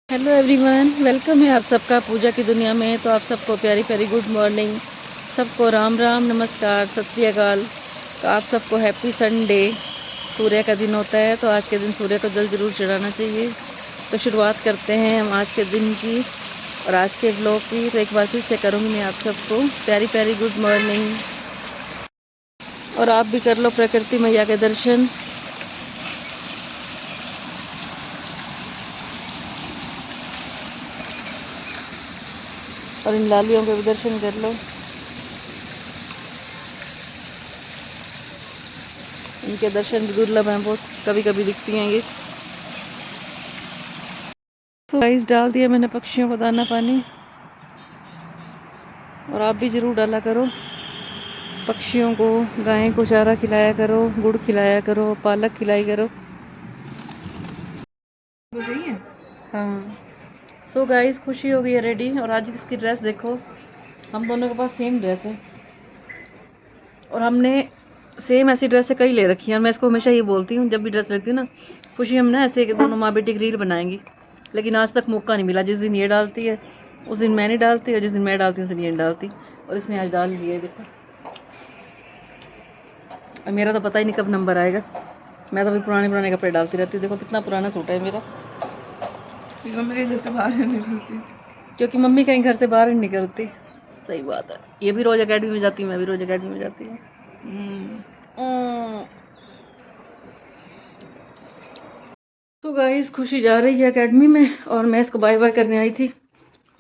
Hello everyone, welcome है आप सबका पूजा की दुनिया में। तो आप सबको प्यारी प्यारी गुड मॉर्निंग, सबको राम राम, नमस्कार, सत श्री अकाल। तो आप सबको हैप्पी संडे। सूर्य का दिन होता है तो आज के दिन सूर्य को जल ज़रूर चढ़ाना चाहिए। तो शुरुआत करते हैं हम आज के दिन की और आज के ब्लॉग की। तो एक बार फिर से करूँगी मैं आप सबको प्यारी प्यारी गुड मॉर्निंग। और आप भी कर लो प्रकृति मैया के दर्शन। और इन लालियों के भी दर्शन कर लो। इनके दर्शन भी दुर्लभ हैं, बहुत कभी कभी दिखती हैं ये। तो राइस डाल दिया मैंने पक्षियों को दाना पानी, और आप भी ज़रूर डाला करो। पक्षियों को, गाय को चारा खिलाया करो, गुड़ खिलाया करो, पालक खिलाई करो। वो सही है। हाँ। सो गाइस, खुशी हो गई है रेडी। और आज इसकी ड्रेस देखो, हम दोनों के पास सेम ड्रेस है और हमने सेम ऐसी ड्रेस कई ले रखी है। मैं इसको हमेशा ये बोलती हूँ जब भी ड्रेस लेती हूँ ना, खुशी हम ना ऐसे दोनों माँ बेटी की रील बनाएंगी, लेकिन आज तक मौका नहीं मिला। जिस दिन ये डालती है उस दिन मैं नहीं डालती, और जिस दिन मैं डालती हूँ उस दिन ये नहीं डालती। और इसने आज डाल लिया है, देखो। और मेरा तो पता ही नहीं कब नंबर आएगा। मैं तो अभी पुराने पुराने कपड़े डालती रहती हूँ। देखो कितना पुराना सूट है मेरा। मम्मी कहीं घर से बाहर नहीं निकलती, क्योंकि मम्मी कहीं घर से बाहर नहीं निकलती। सही बात है। ये भी रोज़ अकेडमी में जाती हूँ, मैं भी रोज़ अकेडमी में जाती हूँ। तो गाइस, खुशी जा रही है एकेडमी में और मैं इसको बाय बाय करने आई थी। मैं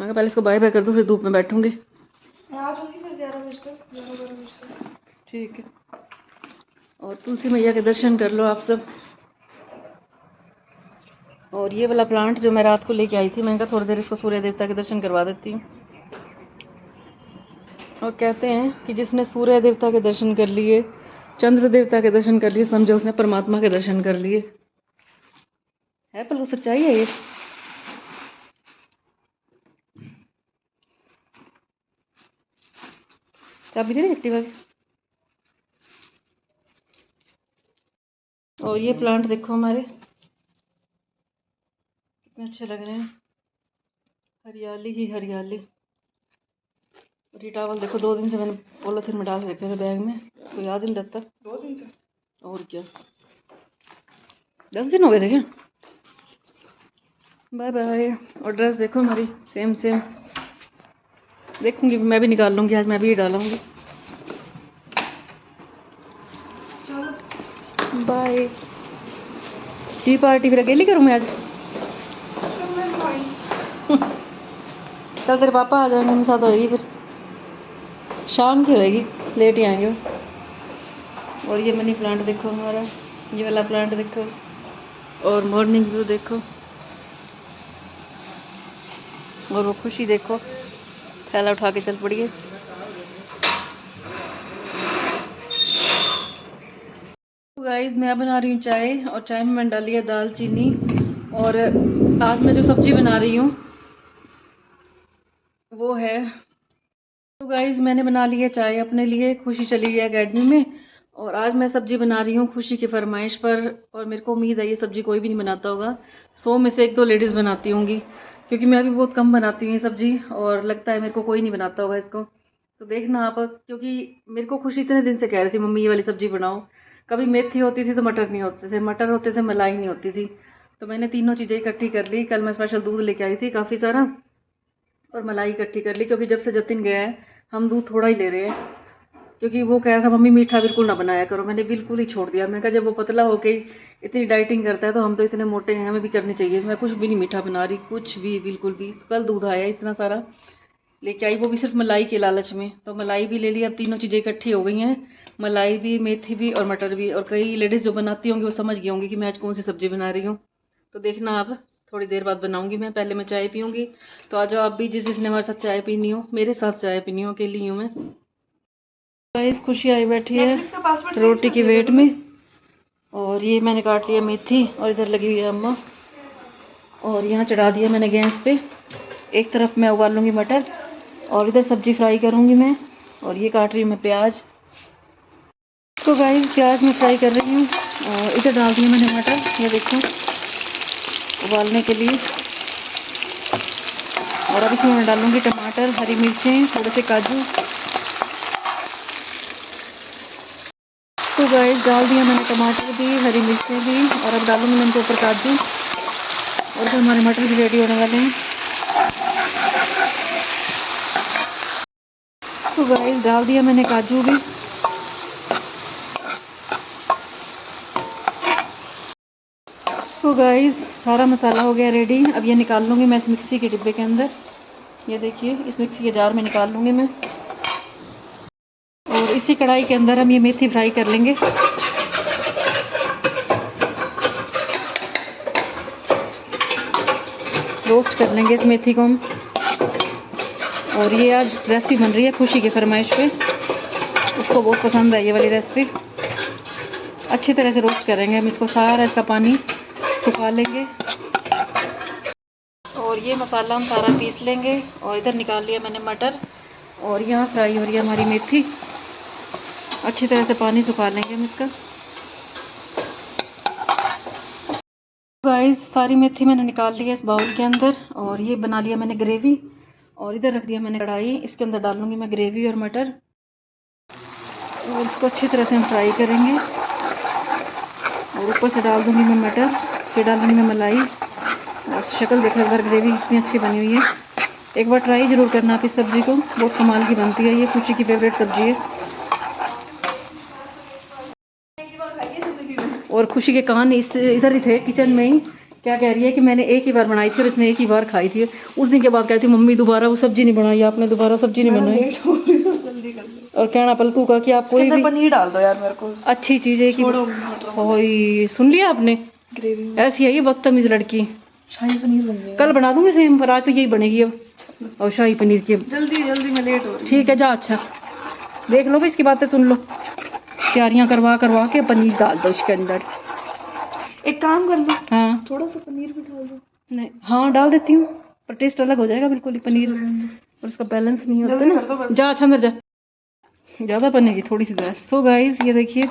कहा पहले इसको बाय बाय कर दूँ, फिर धूप में बैठूंगी। आ जाऊंगी फिर 11 बजे तक, 11 बजे तक। ठीक है। और तुलसी मैया के दर्शन कर लो आप सब। और ये वाला प्लांट जो मैं रात को लेके आई थी, मैंने कहा थोड़ी देर इसको सूर्य देवता के दर्शन करवा देती हूँ। और कहते हैं कि जिसने सूर्य देवता के दर्शन कर लिए, चंद्र देवता के दर्शन कर लिए, समझो उसने परमात्मा के दर्शन कर लिए। है पर वो सच्चाई है ये। चाबी दे रही एक्टिवा की। और ये प्लांट देखो हमारे कितने अच्छे लग रहे हैं, हरियाली ही हरियाली। और ये टावल देखो, 2 दिन से मैंने पॉलिथीन में डाल रखे थे बैग में, इसको याद ही नहीं रहता। 2 दिन से और क्या, 10 दिन हो गए थे क्या। Bye bye. और ड्रेस देखो हमारी सेम सेम। देखूंगी मैं भी निकाल लूंगी, आज मैं भी ये डालूंगी। चलो बाय। टी पार्टी फिर अकेली करूँ मैं आज। कल तेरे पापा आ जाएंगे, उनके साथ होएगी, फिर शाम की होएगी, लेट ही आएंगे। और ये मनी प्लांट देखो हमारा, ये वाला प्लांट देखो, और मॉर्निंग व्यू देखो। और वो खुशी देखो, थैला उठा के चल पड़ी है। तो गाइस, मैं बना रही हूँ चाय, और चाय में मैंने डाली है दाल चीनी। और आज मैं जो सब्जी बना रही हूँ वो है, तो गाइस मैंने बना ली है चाय अपने लिए। खुशी चली गई अकेडमी में, और आज मैं सब्जी बना रही हूँ खुशी की फरमाइश पर। और मेरे को उम्मीद है ये सब्जी कोई भी नहीं बनाता होगा, 100 में से 1-2 लेडीज़ बनाती होंगी, क्योंकि मैं भी बहुत कम बनाती हूँ ये सब्जी, और लगता है मेरे को कोई नहीं बनाता होगा इसको। तो देखना आप, क्योंकि मेरे को खुशी इतने दिन से कह रही थी मम्मी ये वाली सब्जी बनाओ। कभी मेथी होती थी तो मटर नहीं होते थे, मटर होते थे मलाई नहीं होती थी। तो मैंने तीनों चीज़ें इकट्ठी कर ली। कल मैं स्पेशल दूध लेके आई थी काफ़ी सारा, और मलाई इकट्ठी कर ली, क्योंकि जब से जतिन गया है हम दूध थोड़ा ही ले रहे हैं। क्योंकि वो कह रहा था मम्मी मीठा बिल्कुल ना बनाया करो, मैंने बिल्कुल ही छोड़ दिया। मैं कहा जब वो पतला हो के इतनी डाइटिंग करता है तो हम तो इतने मोटे हैं, हमें भी करनी चाहिए। मैं कुछ भी नहीं मीठा बना रही, कुछ भी, बिल्कुल भी। तो कल दूध आया इतना सारा लेके आई, वो भी सिर्फ मलाई के लालच में। तो मलाई भी ले ली, अब तीनों चीज़ें इकट्ठी हो गई हैं, मलाई भी, मेथी भी और मटर भी। और कई लेडीज़ जो बनाती होंगी वो समझ गई होंगी कि मैं आज कौन सी सब्ज़ी बना रही हूँ। तो देखना आप, थोड़ी देर बाद बनाऊंगी मैं, पहले मैं चाय पीऊँगी। तो आ जाओ आप भी, जिसने हमारे साथ चाय पीनी हो, मेरे साथ चाय पीनी हो, अकेली हूँ मैं। गाइस, खुशी आई बैठी है रोटी की वेट में। और ये मैंने काट लिया मेथी, और इधर लगी हुई है अम्मा। और यहाँ चढ़ा दिया मैंने गैस पे। एक तरफ मैं उबालूंगी मटर, और इधर सब्जी फ्राई करूँगी मैं। और ये काट रही हूँ मैं प्याज। तो गाइस, प्याज मैं फ्राई कर रही हूँ, और इधर डाल दिया मैंने मटर, ये देखो, उबालने के लिए। और अब इसमें मैं डालूँगी टमाटर, हरी मिर्चें, थोड़े से काजू। तो गाइस डाल दिया मैंने टमाटर भी, हरी मिर्चें भी, और अब डालूँगी मैं इनके ऊपर काजू। और फिर हमारे मटर भी रेडी होने वाले हैं। तो गाइस डाल दिया मैंने काजू भी। तो गाइस सारा मसाला हो गया रेडी। अब ये निकाल लूँगी मैं इस मिक्सी के डिब्बे के अंदर। ये देखिए इस मिक्सी के जार में निकाल लूँगी मैं। और इसी कढ़ाई के अंदर हम ये मेथी फ्राई कर लेंगे। रोस्ट कर लेंगे इस मेथी को हम। और ये आज रेसिपी बन रही है खुशी की फरमाइश पे, उसको बहुत पसंद है ये वाली रेसिपी। अच्छी तरह से रोस्ट करेंगे हम इसको, सारा इसका पानी सुखा लेंगे। और ये मसाला हम सारा पीस लेंगे। और इधर निकाल लिया मैंने मटर, और यहाँ फ्राई हो रही है हमारी मेथी। अच्छी तरह से पानी सुखा लेंगे हम इसका। गाइस सारी मेथी मैंने निकाल ली है इस बाउल के अंदर। और ये बना लिया मैंने ग्रेवी। और इधर रख दिया मैंने कढ़ाई, इसके अंदर डालूंगी मैं ग्रेवी और मटर। और इसको अच्छी तरह से हम फ्राई करेंगे। और ऊपर से डाल दूंगी मैं मटर, फिर डालूंगी मैं मलाई। और शक्ल देखो एक बार ग्रेवी इतनी अच्छी बनी हुई है। एक बार ट्राई ज़रूर करना आप इस सब्ज़ी को, बहुत कमाल की बनती है। ये खुशी की फेवरेट सब्ज़ी है। और खुशी के कान इधर ही थे किचन में ही। क्या कह रही है कि मैंने एक ही बार बनाई थी और इसने एक ही बार खाई थी। उस दिन के बाद कहती मम्मी दोबारा वो सब्जी नहीं बनाई आपने, दोबारा सब्जी नहीं बनाई। जल्दी कर लो। और कहना पलकू का कि आप कोई भी पनीर डाल दो यार, मेरे को अच्छी चीज़ है कि सुन लिया आपने, ग्रेवी ऐसी है ये बदतमीज लड़की। शाही पनीर बन गया, कल बना दूंगी सेम, पर आज तो यही बनेगी अब। और शाही पनीर की जल्दी जल्दी मैं लेट हो रही। ठीक है जा, अच्छा देख लो भाई इसकी बातें सुन लो। तैयारियां करवा करवा के पनीर डाल दो इसके अंदर। एक काम कर लो, हाँ थोड़ा सा पनीर भी डाल दो। नहीं हाँ डाल देती हूँ, पर टेस्ट अलग हो जाएगा बिल्कुल ही पनीर, और इसका बैलेंस नहीं होता ना। जा अच्छा अंदर जा, ज़्यादा बनेगी थोड़ी सी गैस। सो गाइस ये देखिए,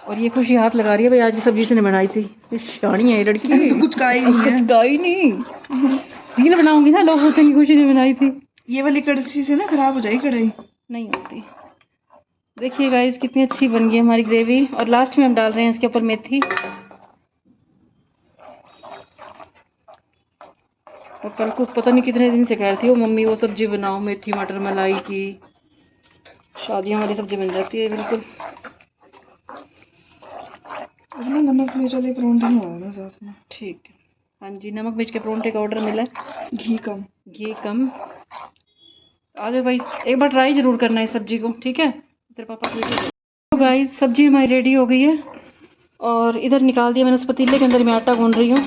और ये खुशी हाथ लगा रही है भाई आज की सब्जी से बनाई थी। शानी है ये लड़की। तो कुछ का ही नहीं है, कुछ का ही नहीं। रील बनाऊंगी ना, लोग सोचेंगे खुशी ने बनाई थी। ये वाली कड़छी से ना खराब हो जाएगी कढ़ाई, नहीं होती। देखिए गाइस कितनी अच्छी बन गई हमारी ग्रेवी। और लास्ट में हम डाल रहे हैं इसके ऊपर मेथी। और कल को पता नहीं कितने दिन से कह रही थी वो मम्मी वो सब्जी बनाओ मेथी मटर मलाई की, शादियों वाली सब्जी बन जाती है बिल्कुल। नमक मिर्च वाले परोंठे ना साथ में, ठीक है। हाँ जी नमक मिर्च के परोंठे का ऑर्डर मिला है। घी कम, घी कम। आ जाओ भाई एक बार ट्राई जरूर करना है सब्जी को, ठीक है। तेरे पापा को। तो गाइस सब्जी हमारी रेडी हो गई है। और इधर निकाल दिया मैंने उस पतीले के अंदर मैं आटा गूंद रही हूँ।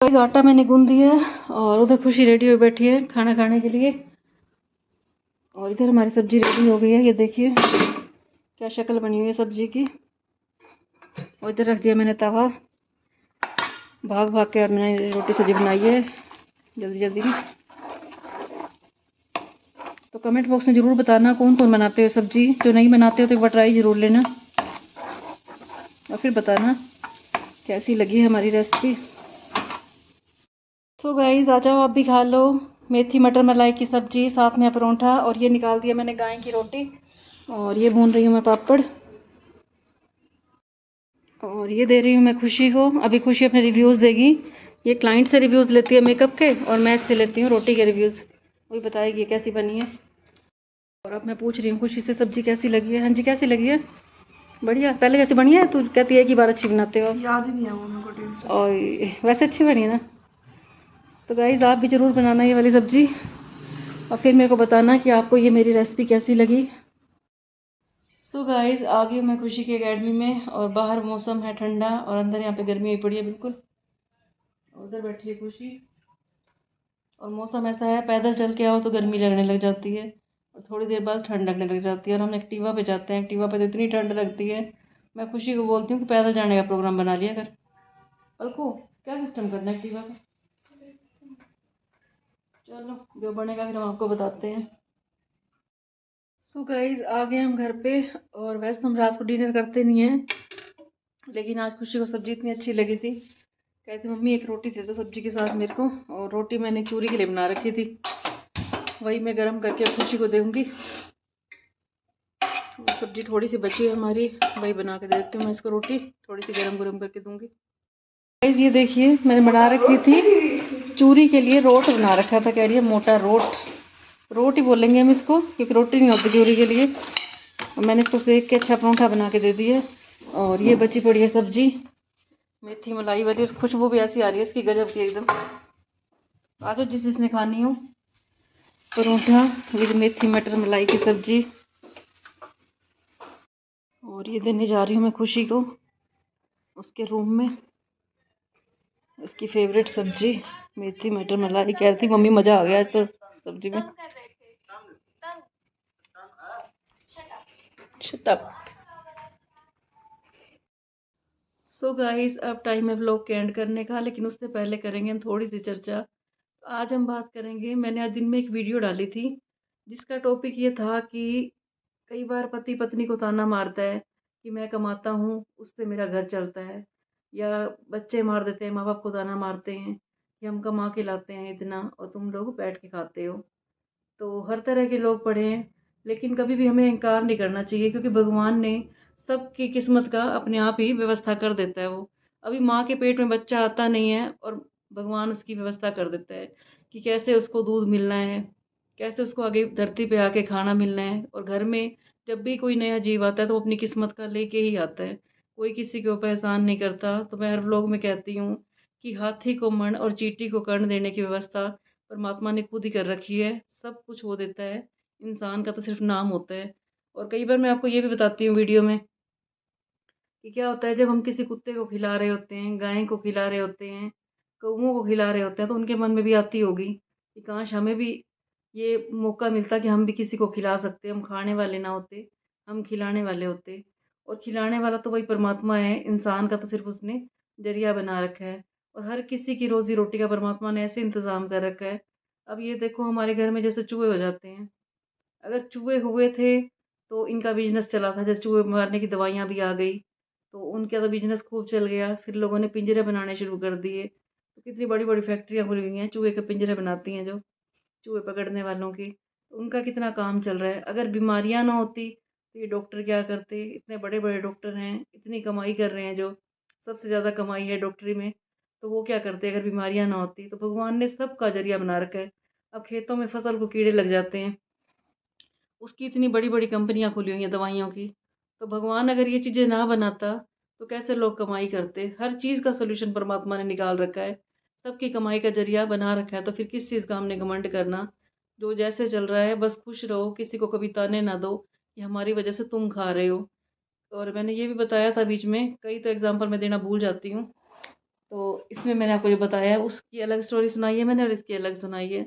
गाइस आटा मैंने गूंद दिया है। और उधर खुशी रेडी हो बैठी है खाना खाने के लिए। और इधर हमारी सब्जी रेडी हो गई है, ये देखिए क्या शक्ल बनी हुई है सब्जी की। और इधर रख दिया मैंने तवा, भाग भाग के और मैंने रोटी सब्जी बनाई है जल्दी जल्दी में। तो कमेंट बॉक्स में ज़रूर बताना कौन कौन बनाते हो सब्जी, जो नहीं बनाते हो तो एक बार ट्राई ज़रूर लेना और फिर बताना कैसी लगी हमारी रेसिपी। सो गाइस आ जाओ आप भी खा लो मेथी मटर मलाई की सब्जी, साथ में परोंठा। और ये निकाल दिया मैंने गाय की रोटी, और ये भून रही हूँ मैं पापड़। और ये दे रही हूँ मैं खुशी को। अभी खुशी अपने रिव्यूज़ देगी। ये क्लाइंट से रिव्यूज़ लेती है मेकअप के, और मैं इससे लेती हूँ रोटी के रिव्यूज़। वही बताएगी कैसी बनी है। और अब मैं पूछ रही हूँ खुशी से सब्जी कैसी लगी है। हाँ जी कैसी लगी है? बढ़िया। पहले जैसे बढ़िया है, तू कहती है कि बार अच्छी बनाते हो, याद ही नहीं है वो मेरे को टेस्ट। और वैसे अच्छी बनी है ना। तो गाइज़ आप भी ज़रूर बनाना ये वाली सब्ज़ी, और फिर मेरे को बताना कि आपको ये मेरी रेसिपी कैसी लगी। सो गाइज़ आ गई मैं खुशी की एकेडमी में, और बाहर मौसम है ठंडा और अंदर यहाँ पे गर्मी हुई पड़ी है बिल्कुल। उधर बैठी है खुशी। और मौसम ऐसा है पैदल चल के आओ तो गर्मी लगने लग जाती है, और थोड़ी देर बाद ठंड लगने लग जाती है। और हम एक्टिवा पे जाते हैं, एक्टिवा पे तो इतनी ठंड लगती है। मैं खुशी को बोलती हूँ कि पैदल जाने का प्रोग्राम बना लिया कर। अलको क्या सिस्टम करना है एक्टिवा का? चलो जो बनेगा फिर हम आपको बताते हैं। सो गाइज आ गए हम घर पे। और वैसे तो हम रात को डिनर करते नहीं हैं, लेकिन आज खुशी को सब्जी इतनी अच्छी लगी थी, कहती मम्मी एक रोटी दे दो सब्जी के साथ मेरे को, और रोटी मैंने चूरी के लिए बना रखी थी, वही मैं गरम करके खुशी को दूँगी। सब्जी थोड़ी सी बची है हमारी, वही बना के दे देती हूँ मैं इसको, रोटी थोड़ी सी गरम गरम करके दूँगी। गाइस ये देखिए मैंने बना रखी थी चूरी के लिए, रोट बना रखा था, कह रही है मोटा रोट ही बोलेंगे हम इसको, क्योंकि रोटी नहीं होती चूरी के लिए। और मैंने इसको सेक के अच्छा परोंठा बना के दे दिया। और ये बची पड़ी है सब्जी मेथी मलाई वाली, उस खुशबू भी ऐसी आ रही है इसकी गजब की एकदम। आ जाओ जिस जिसने खानी हो, परोंठा विद मेथी मटर मलाई की सब्जी। और ये देने जा रही हूँ मैं खुशी को उसके रूम में, इसकी फेवरेट सब्जी मेथी मटर मलाई। कह रही थी मम्मी मज़ा आ गया आज तो सब्जी में। Shut up. सो गाइस अब टाइम है व्लॉग के एंड करने का, लेकिन उससे पहले करेंगे हम थोड़ी सी चर्चा। आज हम बात करेंगे, मैंने आज दिन में एक वीडियो डाली थी जिसका टॉपिक ये था कि कई बार पति पत्नी को ताना मारता है कि मैं कमाता हूँ उससे मेरा घर चलता है, या बच्चे मार देते हैं, माँ बाप को ताना मारते हैं कि हम कमा के लाते हैं इतना और तुम लोग बैठ के खाते हो। तो हर तरह के लोग पढ़े हैं, लेकिन कभी भी हमें इनकार नहीं करना चाहिए, क्योंकि भगवान ने सबकी किस्मत का अपने आप ही व्यवस्था कर देता है। वो अभी माँ के पेट में बच्चा आता नहीं है और भगवान उसकी व्यवस्था कर देता है कि कैसे उसको दूध मिलना है, कैसे उसको आगे धरती पे आके खाना मिलना है। और घर में जब भी कोई नया जीव आता है तो वो अपनी किस्मत का लेके ही आता है, कोई किसी के ऊपर एहसान नहीं करता। तो मैं हर व्लॉग में कहती हूँ कि हाथी को मण और चींटी को कर्ण देने की व्यवस्था परमात्मा ने खुद ही कर रखी है। सब कुछ वो देता है, इंसान का तो सिर्फ नाम होता है। और कई बार मैं आपको ये भी बताती हूँ वीडियो में कि क्या होता है, जब हम किसी कुत्ते को खिला रहे होते हैं, गाय को खिला रहे होते हैं, कौओं को खिला रहे होते हैं, तो उनके मन में भी आती होगी कि काश हमें भी ये मौका मिलता कि हम भी किसी को खिला सकते, हम खाने वाले ना होते, हम खिलाने वाले होते। और खिलाने वाला तो वही परमात्मा है, इंसान का तो सिर्फ उसने जरिया बना रखा है। और हर किसी की रोजी रोटी का परमात्मा ने ऐसे इंतज़ाम कर रखा है। अब ये देखो हमारे घर में जैसे चूहे हो जाते हैं, अगर चूहे हुए थे तो इनका बिजनेस चला था, जैसे चूहे मारने की दवाइयाँ भी आ गई तो उनका तो बिजनेस खूब चल गया। फिर लोगों ने पिंजरे बनाने शुरू कर दिए, तो कितनी बड़ी बड़ी फैक्ट्रियाँ खुल गई हैं चूहे के पिंजरे बनाती हैं, जो चूहे पकड़ने वालों की, तो उनका कितना काम चल रहा है। अगर बीमारियाँ ना होती तो ये डॉक्टर क्या करते, इतने बड़े बड़े डॉक्टर हैं, इतनी कमाई कर रहे हैं, जो सबसे ज़्यादा कमाई है डॉक्टरी में, तो वो क्या करते अगर बीमारियाँ ना होती। तो भगवान ने सबका जरिया बना रखा है। अब खेतों में फसल को कीड़े लग जाते हैं, उसकी इतनी बड़ी-बड़ी कंपनियाँ खुली हुई हैं दवाइयों की। तो भगवान अगर ये चीज़ें ना बनाता, तो कैसे लोग कमाई करते? हर चीज़ का सॉल्यूशन परमात्मा ने निकाल रखा है। सबकी कमाई का ज़रिया बना रखा है, तो फिर किस चीज़ का हमने घमंड करना? जो जैसे चल रहा है बस खुश रहो, किसी को कभी ताने ना दो कि हमारी वज़ह से तुम खा रहे हो। और मैंने ये भी बताया था बीच में, कई तो एग्ज़ाम्पल मैं देना भूल जाती हूँ। तो इसमें मैंने आपको जो बताया है उसकी अलग स्टोरी सुनाई है मैंने, और इसकी अलग सुनाई है।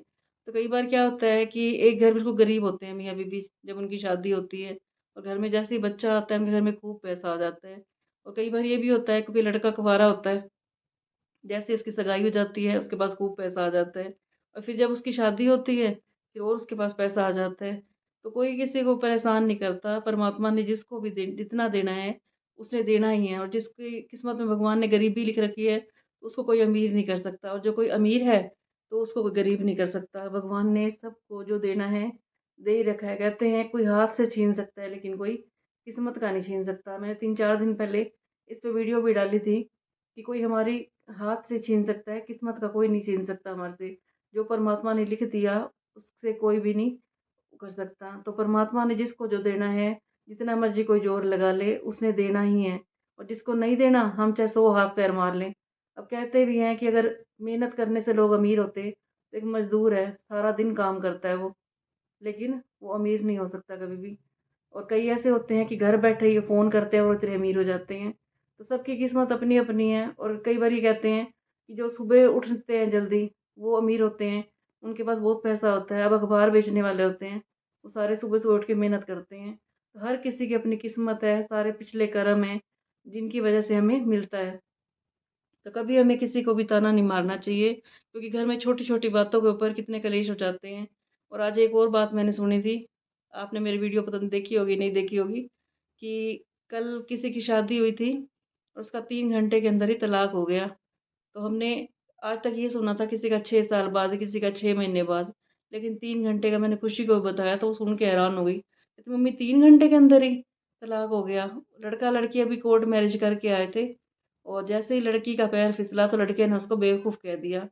तो कई बार क्या होता है कि एक घर बिल्कुल गरीब होते हैं मियाँ बीबी, जब उनकी शादी होती है और घर में जैसे ही बच्चा आता है उनके घर में खूब पैसा आ जाता है। और कई बार ये भी होता है क्योंकि लड़का कुंवारा होता है, जैसे उसकी सगाई हो जाती है उसके पास खूब पैसा आ जाता है, और फिर जब उसकी शादी होती है फिर और उसके पास पैसा आ जाता है। तो कोई किसी को परेशान नहीं करता, परमात्मा ने जिसको भी जितना देना है उसने देना ही है। और जिसकी किस्मत में भगवान ने गरीबी लिख रखी है तो उसको कोई अमीर नहीं कर सकता, और जो कोई अमीर है तो उसको कोई गरीब नहीं कर सकता। भगवान ने सबको जो देना है दे ही रखा है। कहते हैं कोई हाथ से छीन सकता है लेकिन कोई किस्मत का नहीं छीन सकता। मैंने 3-4 दिन पहले इस पे वीडियो भी डाली थी कि कोई हमारी हाथ से छीन सकता है, किस्मत का कोई नहीं छीन सकता हमारे से। जो परमात्मा ने लिख दिया उससे कोई भी नहीं कर सकता। तो परमात्मा ने जिसको जो देना है, जितना मर्जी कोई जोर लगा ले, उसने देना ही है। और जिसको नहीं देना हम चाहे 100 हाथ पैर मार लें। अब कहते भी हैं कि अगर मेहनत करने से लोग अमीर होते, तो एक मजदूर है सारा दिन काम करता है वो, लेकिन वो अमीर नहीं हो सकता कभी भी। और कई ऐसे होते हैं कि घर बैठे ही फ़ोन करते हैं और इतने अमीर हो जाते हैं। तो सबकी किस्मत अपनी-अपनी है। और कई बार ये कहते हैं कि जो सुबह उठते हैं जल्दी, वो अमीर होते हैं, उनके पास बहुत पैसा होता है। अब अखबार बेचने वाले होते हैं, वो सारे सुबह-सुबह उठ के मेहनत करते हैं। तो हर किसी की अपनी किस्मत है, सारे पिछले कर्म हैं, जिनकी वजह से हमें मिलता है। तो कभी हमें किसी को भी ताना नहीं मारना चाहिए, क्योंकि घर में छोटी-छोटी बातों के ऊपर कितने कलेश हो जाते हैं। और आज एक और बात मैंने सुनी थी, आपने मेरी वीडियो पता नहीं देखी होगी नहीं देखी होगी, कि कल किसी की शादी हुई थी और उसका 3 घंटे के अंदर ही तलाक हो गया। तो हमने आज तक ये सुना था किसी का 6 साल बाद, किसी का 6 महीने बाद, लेकिन 3 घंटे का मैंने खुशी को बताया तो वो सुन के हैरान हो गई। कहती मम्मी 3 घंटे के अंदर ही तलाक हो गया। लड़का-लड़की अभी कोर्ट मैरिज करके आए थे और जैसे ही लड़की का पैर फिसला तो लड़के ने उसको बेवकूफ़ कह दिया।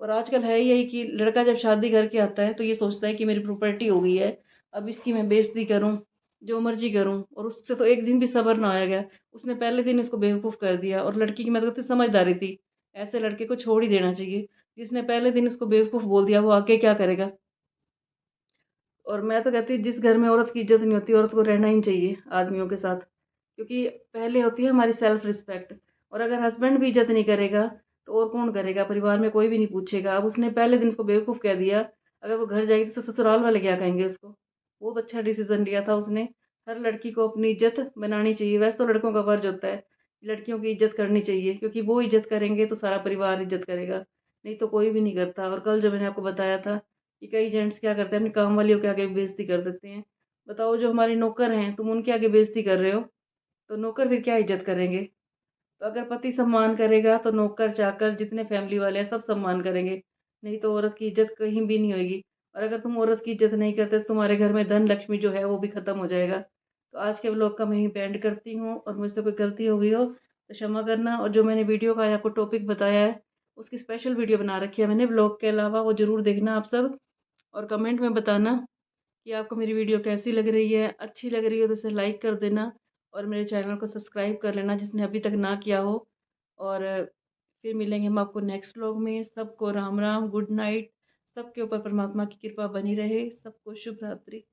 और आजकल है यही कि लड़का जब शादी करके आता है तो ये सोचता है कि मेरी प्रॉपर्टी हो गई है, अब इसकी मैं बेइज़्ज़ती करूँ, जो मर्ज़ी करूँ, और उससे तो एक दिन भी सब्र ना आया गया। उसने पहले दिन इसको बेवकूफ़ कर दिया और लड़की की मैं तो कहती समझदारी थी। ऐसे लड़के को छोड़ ही देना चाहिए। जिसने पहले दिन उसको बेवकूफ़ बोल दिया वो आगे क्या करेगा? और मैं तो कहती हूँ जिस घर में औरत की इज़्ज़त नहीं होती, औरत को रहना ही नहीं चाहिए आदमियों के साथ। क्योंकि पहले होती है हमारी सेल्फ़ रिस्पेक्ट, और अगर हस्बैंड भी इज़्ज़त नहीं करेगा, तो और कौन करेगा? परिवार में कोई भी नहीं पूछेगा। अब उसने पहले दिन उसको बेवकूफ़ कह दिया, अगर वो घर जाएगी तो ससुराल वाले क्या कहेंगे उसको? बहुत अच्छा डिसीज़न लिया था उसने। हर लड़की को अपनी इज़्ज़त बनानी चाहिए। वैसे तो लड़कों का फ़र्ज़ होता है, लड़कियों की इज़्ज़त करनी चाहिए, क्योंकि वो इज़्ज़त करेंगे तो सारा परिवार इज़्ज़त करेगा, नहीं तो कोई भी नहीं करता। और कल जो मैंने आपको बताया था कि कई जेंट्स क्या करते हैं, अपनी काम वालियों के आगे बेइज़्ज़ती कर देते हैं। बताओ, जो हमारे नौकर हैं, तुम उनके आगे बेइज़्ज़ती कर रहे हो, तो नौकर फिर क्या इज़्ज़त करेंगे? तो अगर पति सम्मान करेगा तो नौकर-चाकर जितने फैमिली वाले हैं सब सम्मान करेंगे, नहीं तो औरत की इज़्ज़त कहीं भी नहीं होएगी। और अगर तुम औरत की इज़्ज़त नहीं करते तो तुम्हारे घर में धन लक्ष्मी जो है वो भी ख़त्म हो जाएगा। तो आज के व्लॉग का मैं यहीं पे एंड करती हूँ, और मुझसे कोई गलती हो गई हो तो क्षमा करना। और जो मैंने वीडियो का आपको टॉपिक बताया है, उसकी स्पेशल वीडियो बना रखी है मैंने व्लॉग के अलावा, वो ज़रूर देखना आप सब, और कमेंट में बताना कि आपको मेरी वीडियो कैसी लग रही है। अच्छी लग रही हो तो इसे लाइक कर देना, और मेरे चैनल को सब्सक्राइब कर लेना जिसने अभी तक ना किया हो। और फिर मिलेंगे हम आपको नेक्स्ट व्लॉग में। सबको राम राम, गुड नाइट। सबके ऊपर परमात्मा की कृपा बनी रहे। सबको शुभ रात्रि।